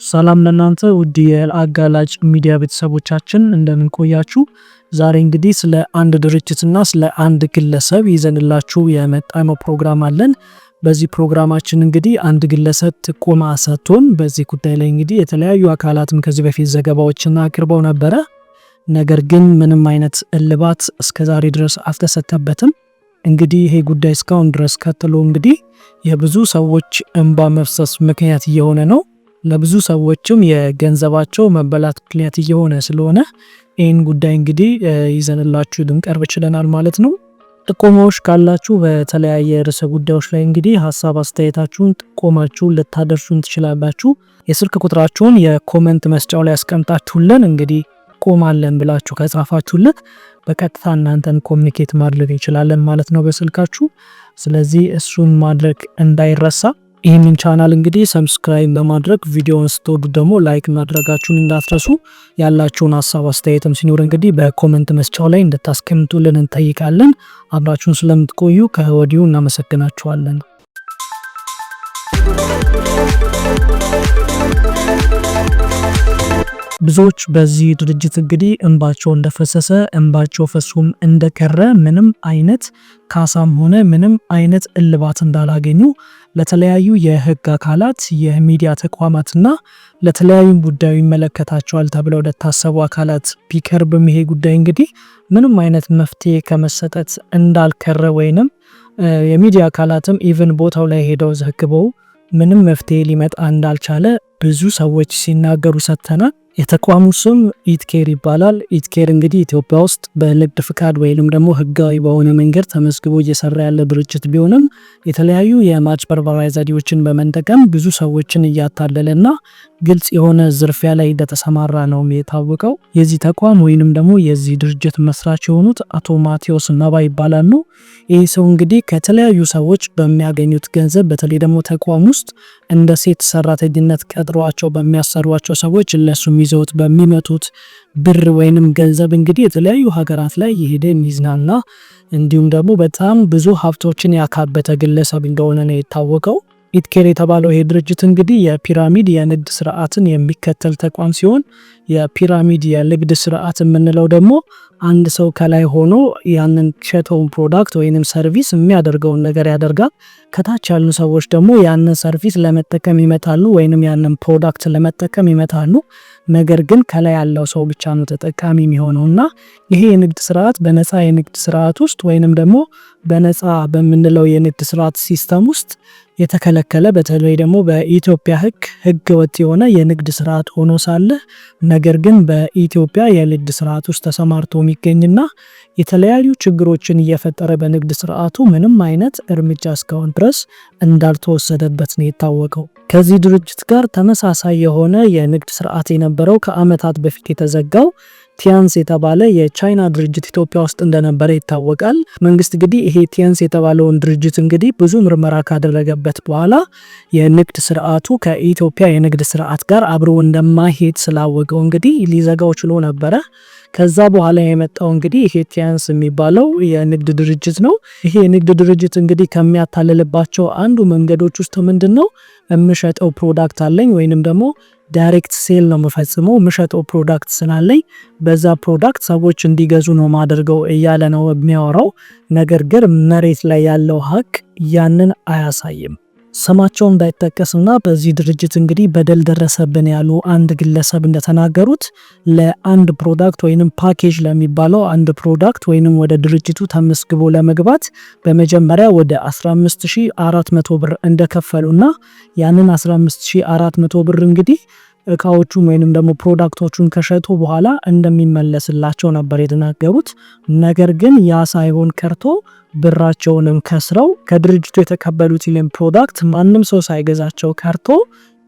ሰላም ለእናንተ ውድ የአጋላጭ ሚዲያ ቤተሰቦቻችን እንደምን ቆያችሁ? ዛሬ እንግዲህ ስለ አንድ ድርጅትና ስለ አንድ ግለሰብ ይዘንላችሁ የመጣነው ፕሮግራም አለን። በዚህ ፕሮግራማችን እንግዲህ አንድ ግለሰብ ጥቆማ ሰጥቶን በዚህ ጉዳይ ላይ እንግዲህ የተለያዩ አካላትም ከዚህ በፊት ዘገባዎችን አቅርበው ነበረ። ነገር ግን ምንም አይነት እልባት እስከዛሬ ድረስ አልተሰጠበትም። እንግዲህ ይሄ ጉዳይ እስካሁን ድረስ ቀጥሎ እንግዲህ የብዙ ሰዎች እንባ መፍሰስ ምክንያት እየሆነ ነው። ለብዙ ሰዎችም የገንዘባቸው መበላት ምክንያት እየሆነ ስለሆነ ይህን ጉዳይ እንግዲህ ይዘንላችሁ ልንቀርብ ችለናል ማለት ነው። ጥቆማዎች ካላችሁ በተለያየ ርዕሰ ጉዳዮች ላይ እንግዲህ ሀሳብ አስተያየታችሁን ጥቆማችሁን ልታደርሱን ትችላላችሁ። የስልክ ቁጥራችሁን የኮመንት መስጫው ላይ ያስቀምጣችሁልን እንግዲህ ቆማለን ብላችሁ ከጻፋችሁልን በቀጥታ እናንተን ኮሚኒኬት ማድረግ እንችላለን ማለት ነው በስልካችሁ። ስለዚህ እሱን ማድረግ እንዳይረሳ። ይህንን ቻናል እንግዲህ ሰብስክራይብ በማድረግ ቪዲዮውን ስትወዱ ደግሞ ላይክ ማድረጋችሁን እንዳትረሱ። ያላችሁን ሀሳብ አስተያየትም ሲኖር እንግዲህ በኮመንት መስጫው ላይ እንድታስቀምጡልን እንጠይቃለን። አብራችሁን ስለምትቆዩ ከወዲሁ እናመሰግናችኋለን። ብዙዎች በዚህ ድርጅት እንግዲህ እንባቸው እንደፈሰሰ እንባቸው ፈሶም እንደቀረ ምንም አይነት ካሳም ሆነ ምንም አይነት እልባት እንዳላገኙ ለተለያዩ የህግ አካላት የሚዲያ ተቋማትና ለተለያዩ ጉዳዩ ይመለከታቸዋል ተብለው ለታሰቡ አካላት ቢቀርብም ይሄ ጉዳይ እንግዲህ ምንም አይነት መፍትሄ ከመሰጠት እንዳልቀረ ወይንም የሚዲያ አካላትም ኢቭን ቦታው ላይ ሄደው ዘግበው ምንም መፍትሄ ሊመጣ እንዳልቻለ ብዙ ሰዎች ሲናገሩ ሰጥተናል። የተቋሙ ስም ኢትኬር ይባላል። ኢትኬር እንግዲህ ኢትዮጵያ ውስጥ በንግድ ፍቃድ ወይንም ደግሞ ህጋዊ በሆነ መንገድ ተመዝግቦ እየሰራ ያለ ድርጅት ቢሆንም የተለያዩ የማጭበርበሪያ ዘዴዎችን በመጠቀም ብዙ ሰዎችን እያታለለና ግልጽ የሆነ ዝርፊያ ላይ እንደተሰማራ ነው የታወቀው። የዚህ ተቋም ወይንም ደግሞ የዚህ ድርጅት መስራች የሆኑት አቶ ማቴዎስ ነባ ይባላሉ። ይህ ሰው እንግዲህ ከተለያዩ ሰዎች በሚያገኙት ገንዘብ በተለይ ደግሞ ተቋም ውስጥ እንደ ሴት ሰራተኝነት ቀጥሯቸው በሚያሰሯቸው ሰዎች እነሱም ይዘውት በሚመጡት ብር ወይንም ገንዘብ እንግዲህ የተለያዩ ሀገራት ላይ የሄደ የሚዝናና እንዲሁም ደግሞ በጣም ብዙ ሀብቶችን ያካበተ ግለሰብ እንደሆነ ነው የታወቀው። ኢትኬር የተባለው ይሄ ድርጅት እንግዲህ የፒራሚድ የንግድ ስርዓትን የሚከተል ተቋም ሲሆን የፒራሚድ የንግድ ስርዓት የምንለው ደግሞ አንድ ሰው ከላይ ሆኖ ያንን ሸጠውን ፕሮዳክት ወይንም ሰርቪስ የሚያደርገውን ነገር ያደርጋል። ከታች ያሉ ሰዎች ደግሞ ያንን ሰርቪስ ለመጠቀም ይመጣሉ ወይንም ያንን ፕሮዳክት ለመጠቀም ይመጣሉ። ነገር ግን ከላይ ያለው ሰው ብቻ ነው ተጠቃሚ የሚሆነውና ይሄ የንግድ ስርዓት በነፃ የንግድ ስርዓት ውስጥ ወይንም ደግሞ በነፃ በምንለው የንግድ ስርዓት ሲስተም ውስጥ የተከለከለ በተለይ ደግሞ በኢትዮጵያ ህግ ወጥ የሆነ የንግድ ስርዓት ሆኖ ሳለ ነገር ግን በኢትዮጵያ የንግድ ስርዓት ውስጥ ተሰማርቶ የሚገኝና የተለያዩ ችግሮችን እየፈጠረ በንግድ ስርዓቱ ምንም አይነት እርምጃ እስካሁን ድረስ እንዳልተወሰደበት ነው የታወቀው። ከዚህ ድርጅት ጋር ተመሳሳይ የሆነ የንግድ ስርዓት የነበረው ከአመታት በፊት የተዘጋው ቲያንስ የተባለ የቻይና ድርጅት ኢትዮጵያ ውስጥ እንደነበረ ይታወቃል። መንግስት እንግዲህ ይሄ ቲያንስ የተባለውን ድርጅት እንግዲህ ብዙ ምርመራ ካደረገበት በኋላ የንግድ ስርዓቱ ከኢትዮጵያ የንግድ ስርዓት ጋር አብሮ እንደማይሄድ ስላወቀው እንግዲህ ሊዘጋው ችሎ ነበረ። ከዛ በኋላ የመጣው እንግዲህ ይሄ ቲያንስ የሚባለው የንግድ ድርጅት ነው። ይሄ የንግድ ድርጅት እንግዲህ ከሚያታልልባቸው አንዱ መንገዶች ውስጥ ምንድነው የምሸጠው ፕሮዳክት አለኝ ወይንም ደግሞ ዳይሬክት ሴል ነው የምፈጽመው የምሸጠው ፕሮዳክት ስላለኝ በዛ ፕሮዳክት ሰዎች እንዲገዙ ነው ማደርገው እያለ ነው የሚያወራው። ነገር ግን መሬት ላይ ያለው ሀቅ ያንን አያሳይም። ስማቸው እንዳይጠቀስና በዚህ ድርጅት እንግዲህ በደል ደረሰብን ያሉ አንድ ግለሰብ እንደተናገሩት ለአንድ ፕሮዳክት ወይንም ፓኬጅ ለሚባለው አንድ ፕሮዳክት ወይንም ወደ ድርጅቱ ተመስግቦ ለመግባት በመጀመሪያ ወደ 15400 ብር እንደከፈሉና ያንን 15400 ብር እንግዲህ እቃዎቹን ወይንም ደግሞ ፕሮዳክቶቹን ከሸጡ በኋላ እንደሚመለስላቸው ነበር የተናገሩት። ነገር ግን ያ ሳይሆን ቀርቶ ብራቸውንም ከስረው ከድርጅቱ የተቀበሉት ይህን ፕሮዳክት ማንም ሰው ሳይገዛቸው ቀርቶ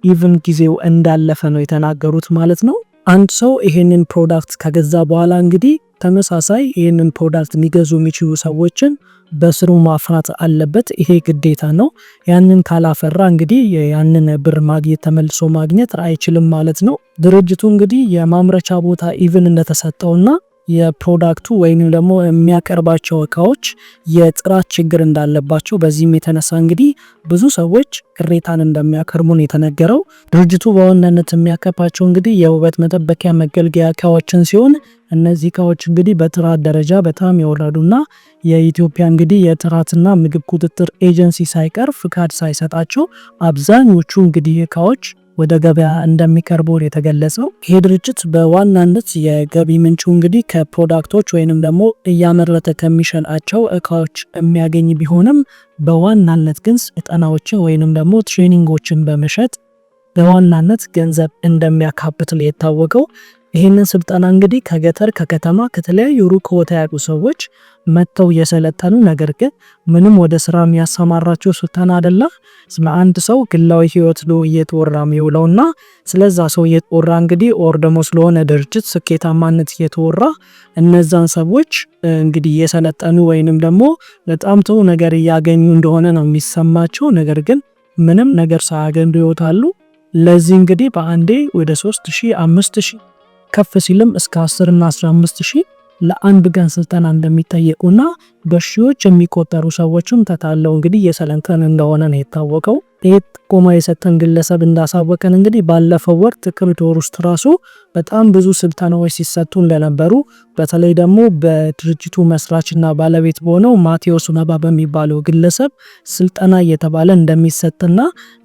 ኢቭን ጊዜው እንዳለፈ ነው የተናገሩት ማለት ነው። አንድ ሰው ይሄንን ፕሮዳክት ከገዛ በኋላ እንግዲህ ተመሳሳይ ይሄንን ፕሮዳክት የሚገዙ የሚችሉ ሰዎችን በስሩ ማፍራት አለበት። ይሄ ግዴታ ነው። ያንን ካላፈራ እንግዲህ ያንን ብር ማግኘት ተመልሶ ማግኘት አይችልም ማለት ነው። ድርጅቱ እንግዲህ የማምረቻ ቦታ ኢቭን እንደተሰጠውና የፕሮዳክቱ ወይንም ደግሞ የሚያቀርባቸው እቃዎች የጥራት ችግር እንዳለባቸው በዚህም የተነሳ እንግዲህ ብዙ ሰዎች ቅሬታን እንደሚያቀርቡን የተነገረው። ድርጅቱ በዋናነት የሚያቀርባቸው እንግዲህ የውበት መጠበቂያ መገልገያ እቃዎችን ሲሆን እነዚህ እቃዎች እንግዲህ በጥራት ደረጃ በጣም የወረዱና የኢትዮጵያ እንግዲህ የጥራትና ምግብ ቁጥጥር ኤጀንሲ ሳይቀር ፍቃድ ሳይሰጣቸው አብዛኞቹ እንግዲህ እቃዎች ወደ ገበያ እንደሚቀርቡ የተገለጸው። ይሄ ድርጅት በዋናነት የገቢ ምንጩ እንግዲህ ከፕሮዳክቶች ወይንም ደግሞ እያመረተ ከሚሸጣቸው እቃዎች የሚያገኝ ቢሆንም በዋናነት ግን ስልጠናዎችን ወይንም ደግሞ ትሬኒንጎችን በመሸጥ በዋናነት ገንዘብ እንደሚያካብት የታወቀው። ይህንን ስልጠና እንግዲህ ከገጠር ከተማ ከተለያዩ ሩቅ ቦታ ያሉ ሰዎች መጥተው የሰለጠኑ ነገር ግን ምንም ወደ ስራ የሚያሰማራቸው ስልጠና አይደለም። አንድ ሰው ግላዊ ህይወት ነው እየተወራ የሚውለውና ስለዛ ሰው እየተወራ እንግዲህ ኦር ደግሞ ስለሆነ ድርጅት ስኬታማነት እየተወራ እነዛን ሰዎች እንግዲህ የሰለጠኑ ወይንም ደግሞ በጣም ጥሩ ነገር እያገኙ እንደሆነ ነው የሚሰማቸው። ነገር ግን ምንም ነገር ሳያገኙ ይወጣሉ። ለዚህ እንግዲህ በአንዴ ወደ 3000 5000 ከፍ ሲልም እስከ 10 እና 15 ሺህ ለአንድ ቀን ስልጠና እንደሚጠየቁና በሺዎች የሚቆጠሩ ሰዎችም ተታለው እንግዲህ የሰለጠኑ እንደሆነ ነው የታወቀው። ጥቆማ የሰጠን ግለሰብ እንዳሳወቀን እንግዲህ ባለፈው ወር ጥቅምት ወር ውስጥ ራሱ በጣም ብዙ ስልጠናዎች ሲሰጡ እንደነበሩ በተለይ ደግሞ በድርጅቱ መስራችና ባለቤት በሆነው ማቴዎስ ነባ በሚባለው ግለሰብ ስልጠና እየተባለ እንደሚሰጥና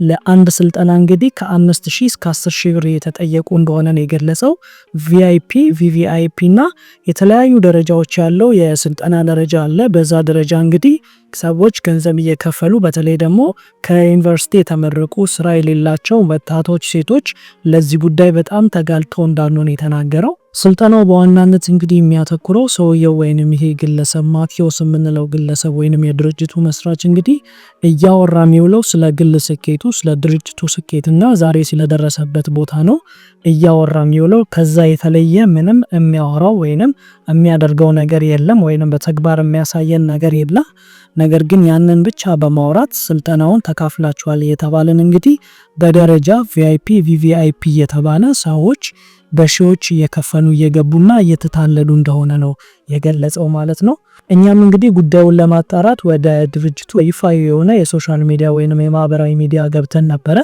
ለአንድ ስልጠና እንግዲህ ከ5000 እስከ 10000 ብር የተጠየቁ እንደሆነ ነው የገለጸው። ቪአይፒ፣ ቪቪአይፒ እና የተለያዩ ደረጃዎች ያለው የስልጠና ደረጃ አለ። በዛ ደረጃ እንግዲህ ሰዎች ገንዘብ እየከፈሉ በተለይ ደግሞ ከዩኒቨርሲቲ የተመረቁ ስራ የሌላቸው ወጣቶች ሴቶች ለዚህ ጉዳይ በጣም ተጋልጠው እንዳሉ ነው የተናገረው። ስልጠናው በዋናነት እንግዲህ የሚያተኩረው ሰውየው ወይንም ይሄ ግለሰብ ማቴዎስ የምንለው ግለሰብ ወይንም የድርጅቱ መስራች እንግዲህ እያወራ የሚውለው ስለ ግል ስኬቱ፣ ስለ ድርጅቱ ስኬትና ዛሬ ስለደረሰበት ቦታ ነው እያወራ የሚውለው። ከዛ የተለየ ምንም የሚያወራው ወይንም የሚያደርገው ነገር የለም ወይንም በተግባር የሚያሳየን ነገር የለም። ነገር ግን ያንን ብቻ በማውራት ስልጠናውን ተካፍላችኋል የተባለን እንግዲህ በደረጃ ቪአይፒ፣ ቪቪአይፒ የተባለ ሰዎች በሺዎች እየከፈሉ እየገቡና እየተታለሉ እንደሆነ ነው የገለጸው ማለት ነው። እኛም እንግዲህ ጉዳዩን ለማጣራት ወደ ድርጅቱ ይፋዊ የሆነ የሶሻል ሚዲያ ወይንም የማህበራዊ ሚዲያ ገብተን ነበረ።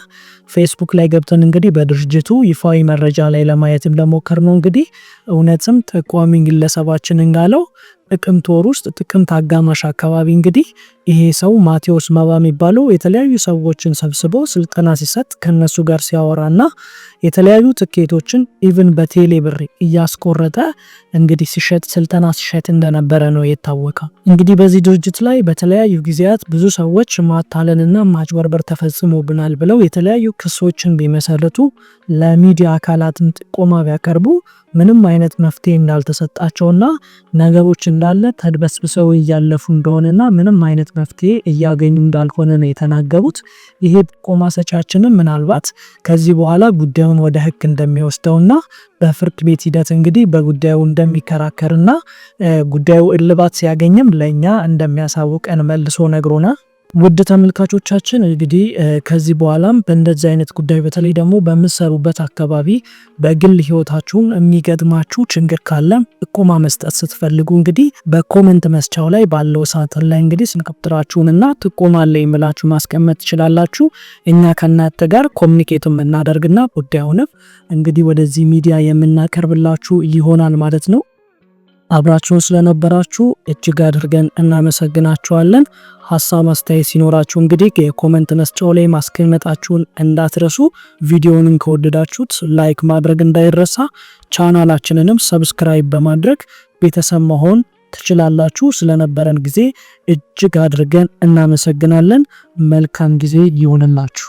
ፌስቡክ ላይ ገብተን እንግዲህ በድርጅቱ ይፋዊ መረጃ ላይ ለማየትም ለሞከርነው እንግዲህ እውነትም ጠቋሚ ግለሰባችን እንዳለው ጥቅምት ወር ውስጥ ጥቅምት አጋማሽ አካባቢ እንግዲህ ይሄ ሰው ማቴዎስ ነባ የሚባለው የተለያዩ ሰዎችን ሰብስቦ ስልጠና ሲሰጥ ከነሱ ጋር ሲያወራና የተለያዩ ትኬቶችን ኢቭን በቴሌ ብር እያስቆረጠ እንግዲህ ሲሸጥ ስልጠና ሲሸጥ እንደነበረ ነው የታወቀው። እንግዲህ በዚህ ድርጅት ላይ በተለያዩ ጊዜያት ብዙ ሰዎች ማታለልና ማጭበርበር ተፈጽሞብናል ብለው የተለያዩ ክሶችን ቢመሰርቱ ለሚዲያ አካላትን ጥቆማ ቢያቀርቡ ምንም አይነት መፍትሄ እንዳልተሰጣቸውና ነገሮች እንዳለ ተድበስብሰው እያለፉ እንደሆነና ምንም አይነት መፍትሄ እያገኙ እንዳልሆነ ነው የተናገሩት። ይሄ ጥቆማ ሰጫችንም ምናልባት ከዚህ በኋላ ጉዳዩን ወደ ሕግ እንደሚወስደውና በፍርድ ቤት ሂደት እንግዲህ በጉዳዩ እንደሚከራከርና ጉዳዩ እልባት ሲያገኝም ለእኛ እንደሚያሳውቀን መልሶ ነግሮናል። ውድ ተመልካቾቻችን እንግዲህ ከዚህ በኋላም በእንደዚህ አይነት ጉዳይ በተለይ ደግሞ በምትሰሩበት አካባቢ በግል ህይወታችሁን የሚገጥማችሁ ችግር ካለ ጥቆማ መስጠት ስትፈልጉ እንግዲህ በኮሜንት መስጫው ላይ ባለው ሳጥን ላይ እንግዲህ ስልክ ቁጥራችሁንና ጥቆማ ላይ ምላችሁ ማስቀመጥ ትችላላችሁ። እኛ ከእናንተ ጋር ኮሚኒኬት የምናደርግና ጉዳዩንም እንግዲህ ወደዚህ ሚዲያ የምናቀርብላችሁ ይሆናል ማለት ነው። አብራችሁን ስለነበራችሁ እጅግ አድርገን እናመሰግናችኋለን። ሐሳብ አስተያየት ሲኖራችሁ እንግዲህ የኮሜንት መስጫው ላይ ማስቀመጣችሁን እንዳትረሱ። ቪዲዮውን ከወደዳችሁት ላይክ ማድረግ እንዳይረሳ። ቻናላችንንም ሰብስክራይብ በማድረግ ቤተሰብ መሆን ትችላላችሁ። ስለነበረን ጊዜ እጅግ አድርገን እናመሰግናለን። መልካም ጊዜ ይሁንላችሁ።